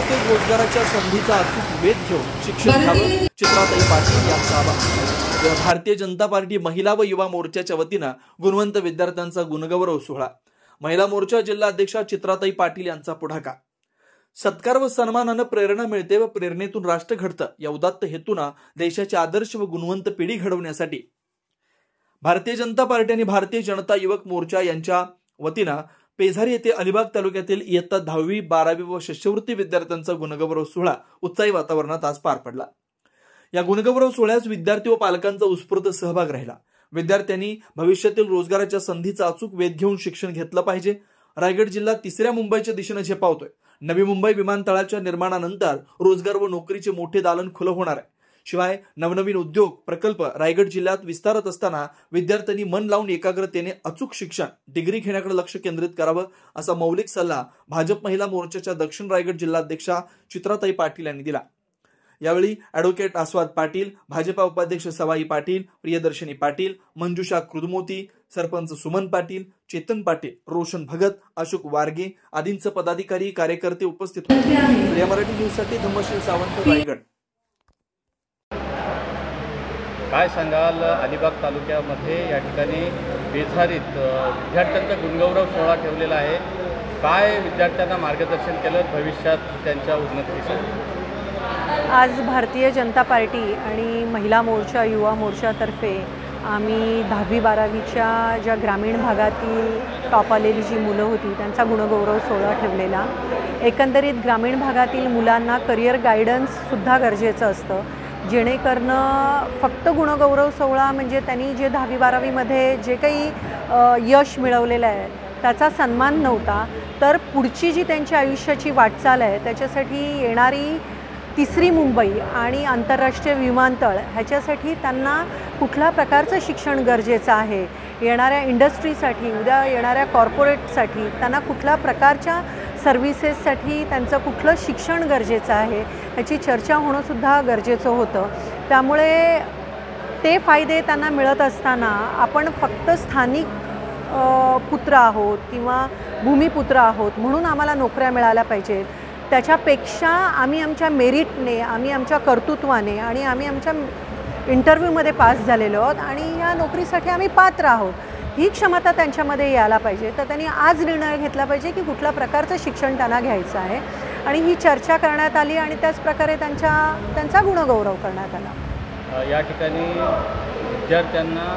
भविष्यातील रोजगाराच्या संधीचा अचूक वेध घेऊन शिक्षण घ्यावं, चित्राताई पाटील यांचं आवाहन। भारतीय जनता पार्टी महिला व युवा मोर्चाच्या वतीनं गुणवंत विद्यार्थ्यांचा गुणगौरव सोहळा। महिला मोर्चा जिल्हा अध्यक्षा चित्राताई पाटील यांचा पुढाकार। सत्कार व सन्मानानं प्रेरणा मिळते व प्रेरणेतून राष्ट्र घडतं या उदात्त हेतूनं देशाचे आदर्श व गुणवंत पिढी घडवण्यासाठी भारतीय जनता पार्टी आणि भारतीय जनता युवक मोर्चा यांच्या वतीनं पेझारी येथे अलिबाग तालुक्यातील इयत्ता 10वी 12वी व शिष्यवृत्ती विद्यार्थ्यांचा गुणगौरव सोहळा उत्साही वातावरणात आज पार पडला। या गुणगौरव सोहळ्यात विद्यार्थी व पालकांचा उत्स्फूर्त सहभाग राहिला। विद्यार्थ्यांनी भविष्यातील रोजगाराच्या संधीचा अचूक वेध घेऊन शिक्षण घेतलं पाहिजे। रायगड जिल्हा तिसऱ्या मुंबईच्या दिशेने झेपावतोय। नवी मुंबई विमानतळाच्या निर्माणानंतर रोजगार व नोकरीचे मोठे दालन खुलं होणार आहे। शिवाय नवनवीन उद्योग प्रकल्प रायगड जिल्ह्यात विस्तारत असताना विद्यार्थ्यांनी मन लावून एकाग्रतेने अचूक शिक्षण डिग्री घेण्याकडे लक्ष केंद्रित करावं असा मौलिक सल्ला भाजप महिला मोर्चाच्या दक्षिण रायगड जिल्हाध्यक्षा चित्राताई पाटील यांनी दिला। यावेळी ॲडव्होकेट आस्वाद पाटील, भाजपा उपाध्यक्ष सवाई पाटील, प्रियदर्शनी पाटील, मंजुषा कृदमोती, सरपंच सुमन पाटील, चेतन पाटील, रोशन भगत, अशोक वारगे आदींचे पदाधिकारी कार्यकर्ते उपस्थित होते। मराठी न्यूजसाठी धम्मशील सावंत, रायगड। काय सांगाल, अलिबाग तालुक्यामध्ये या ठिकाणी पेझारीत विद्यार्थ्यांचा गुणगौरव सोहळा ठेवलेला आहे। काय विद्यार्थ्यांना मार्गदर्शन केलं भविष्यात त्यांच्या उन्नतीसाठी? आज भारतीय जनता पार्टी आणि महिला मोर्चा युवा मोर्चातर्फे आम्ही 10वी 12वीच्या ज्या ग्रामीण भागातील टॉप आलेली जी मुलं होती त्यांचा गुणगौरव सोहळा ठेवलेला। एकंदरीत ग्रामीण भागातील मुलांना करिअर गायडन्ससुद्धा गरजेचं असतं, जेणेकरून फक्त गुणगौरव सोहळा म्हणजे त्यांनी जे 10वी 12वीमध्ये जे काही यश मिळवलेलं आहे त्याचा सन्मान नव्हता, तर पुढची जी त्यांची आयुष्याची वाटचाल आहे त्याच्यासाठी येणारी तिसरी मुंबई आणि आंतरराष्ट्रीय विमानतळ ह्याच्यासाठी त्यांना कुठल्या प्रकारचं शिक्षण गरजेचं आहे, येणाऱ्या इंडस्ट्रीसाठी, उद्या येणाऱ्या कॉर्पोरेटसाठी त्यांना कुठल्या प्रकारच्या सर्व्हिसेससाठी त्यांचं कुठलं शिक्षण गरजेचं आहे ह्याची चर्चा होणंसुद्धा गरजेचं होतं। त्यामुळे ते फायदे त्यांना मिळत असताना आपण फक्त स्थानिक पुत्र आहोत किंवा भूमिपुत्र आहोत म्हणून आम्हाला नोकऱ्या मिळाल्या पाहिजेत, त्याच्यापेक्षा आम्ही आमच्या मेरिटने, आम्ही आमच्या कर्तृत्वाने आणि आम्ही आमच्या इंटरव्ह्यूमध्ये पास झालेलो आहोत आणि ह्या नोकरीसाठी आम्ही पात्र आहोत ही क्षमता त्यांच्यामध्ये यायला पाहिजे। तर त्यांनी आज निर्णय घेतला पाहिजे की कुठल्या प्रकारचं शिक्षण त्यांना घ्यायचं आहे आणि ही चर्चा करण्यात आली आणि त्याच प्रकारे त्यांचा गुणगौरव करण्यात आला। या ठिकाणी विद्यार्थ्यांना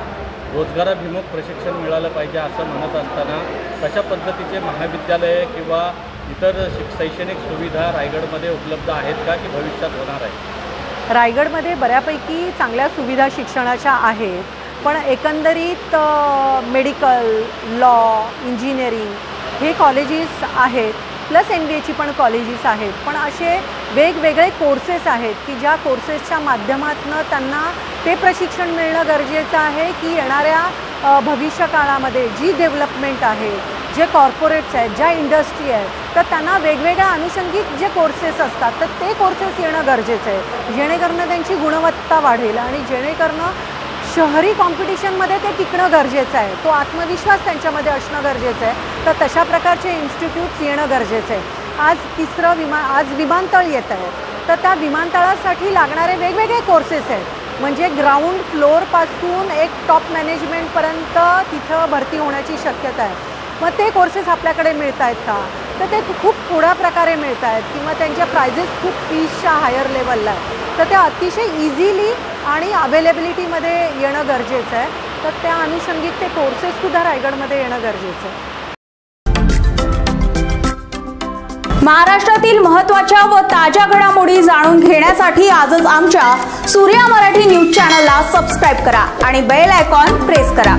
रोजगाराभिमुख प्रशिक्षण मिळालं पाहिजे असं म्हणत असताना कशा पद्धतीचे महाविद्यालय किंवा इतर शैक्षणिक सुविधा रायगडमध्ये उपलब्ध आहेत का की भविष्यात होणार आहे? रायगडमध्ये बऱ्यापैकी चांगल्या सुविधा शिक्षणाच्या आहेत, पण एकंदरीत मेडिकल, लॉ, इंजिनिअरिंग हे कॉलेजेस आहेत, प्लस MBAची पण कॉलेजेस आहेत, पण असे वेगवेगळे कोर्सेस आहेत की ज्या कोर्सेसच्या माध्यमातून त्यांना ते प्रशिक्षण मिळणं गरजेचं आहे की येणाऱ्या भविष्यकाळामध्ये जी डेव्हलपमेंट आहे, जे कॉर्पोरेट्स आहेत, ज्या इंडस्ट्री आहेत, तर त्यांना वेगवेगळ्या अनुषंगिक जे कोर्सेस असतात तर ते कोर्सेस येणं गरजेचं आहे, जेणेकरून त्यांची गुणवत्ता वाढेल आणि जेणेकरून शहरी कॉम्पिटिशनमध्ये ते टिकणं गरजेचं आहे, तो आत्मविश्वास त्यांच्यामध्ये असणं गरजेचं आहे। तर तशा प्रकारचे इन्स्टिट्यूट्स येणं गरजेचं आहे। आज विमानतळ येत आहे, तर त्या विमानतळासाठी लागणारे वेगवेगळे कोर्सेस आहेत, म्हणजे ग्राउंड फ्लोअरपासून एक टॉप मॅनेजमेंटपर्यंत तिथं भरती होण्याची शक्यता आहे। मग ते कोर्सेस आपल्याकडे मिळत आहेत का? तर ते खूप थोड्या प्रकारे मिळत आहेत किंवा त्यांच्या प्राइजेस खूप फीसच्या हायर लेवलला आहे, तर ते अतिशय इझिली आणि अवेलेबिलिटीमध्ये येणं गरजेचं आहे। तर त्या अनुषंगिक ते कोर्सेससुद्धा रायगडमध्ये येणं गरजेचं आहे। महाराष्ट्रातील महत्त्वाच्या व ताज्या घडामोडी जाणून घेण्यासाठी आजच आमच्या सूर्या मराठी न्यूज चॅनलला सबस्क्राईब करा आणि बेल आयकॉन प्रेस करा।